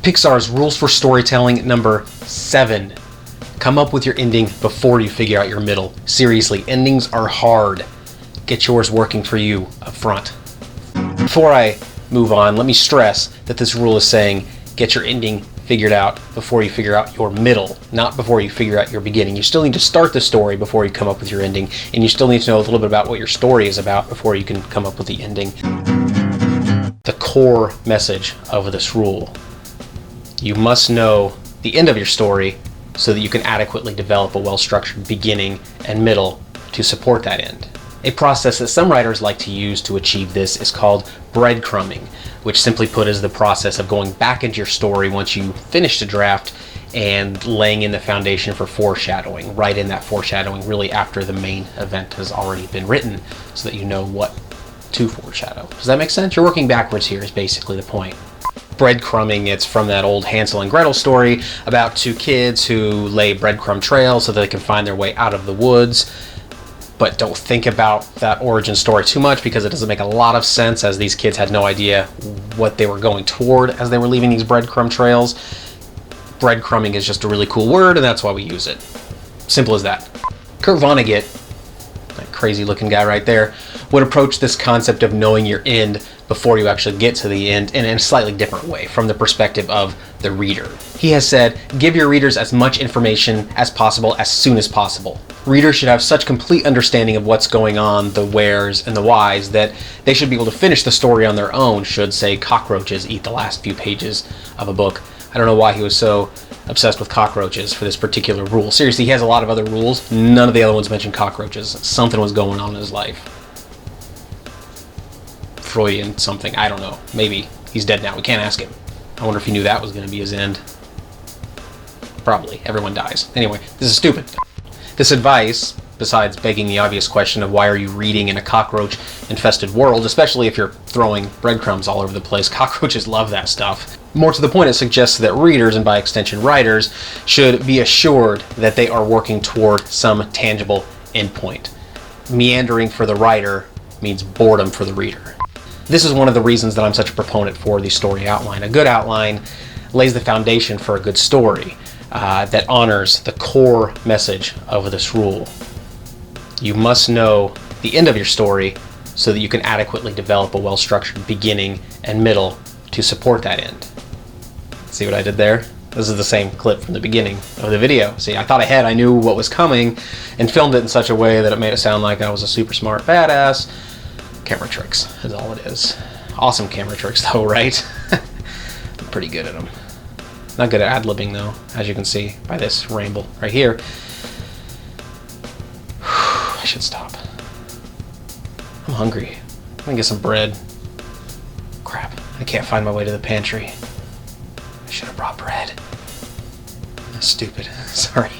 Pixar's Rules for Storytelling number 7. Come up with your ending before you figure out your middle. Seriously, endings are hard. Get yours working for you up front. Before I move on, let me stress that this rule is saying get your ending figured out before you figure out your middle, not before you figure out your beginning. You still need to start the story before you come up with your ending, and you still need to know a little bit about what your story is about before you can come up with the ending. The core message of this rule: you must know the end of your story so that you can adequately develop a well-structured beginning and middle to support that end. A process that some writers like to use to achieve this is called breadcrumbing, which simply put is the process of going back into your story once you finish the draft and laying in the foundation for foreshadowing, right in that foreshadowing really after the main event has already been written, so that you know what to foreshadow. Does that make sense? You're working backwards here is basically the point. Breadcrumbing, it's from that old Hansel and Gretel story about two kids who lay breadcrumb trails so that they can find their way out of the woods. But don't think about that origin story too much because it doesn't make a lot of sense, as these kids had no idea what they were going toward as they were leaving these breadcrumb trails. Breadcrumbing is just a really cool word, and that's why we use it. Simple as that. Kurt Vonnegut, that crazy looking guy right there, would approach this concept of knowing your end before you actually get to the end in a slightly different way, from the perspective of the reader. He has said, give your readers as much information as possible as soon as possible. Readers should have such complete understanding of what's going on, the wheres and the whys, that they should be able to finish the story on their own should, say, cockroaches eat the last few pages of a book. I don't know why he was so obsessed with cockroaches for this particular rule. Seriously, he has a lot of other rules. None of the other ones mention cockroaches. Something was going on in his life. Freudian something, I don't know. Maybe. He's dead now, we can't ask him. I wonder if he knew that was going to be his end. Probably. Everyone dies. Anyway, this is stupid. This advice, besides begging the obvious question of why are you reading in a cockroach-infested world, especially if you're throwing breadcrumbs all over the place, cockroaches love that stuff. More to the point, it suggests that readers, and by extension writers, should be assured that they are working toward some tangible endpoint. Meandering for the writer means boredom for the reader. This is one of the reasons that I'm such a proponent for the story outline. A good outline lays the foundation for a good story that honors the core message of this rule. You must know the end of your story so that you can adequately develop a well-structured beginning and middle to support that end. See what I did there? This is the same clip from the beginning of the video. See, I thought ahead, I knew what was coming, and filmed it in such a way that it made it sound like I was a super smart badass. Camera tricks is all it is. Awesome camera tricks though, right? I'm pretty good at them. Not good at ad-libbing though, as you can see by this ramble right here. I should stop. I'm hungry. I'm gonna get some bread. Crap, I can't find my way to the pantry. I should have brought bread. That's stupid. Sorry.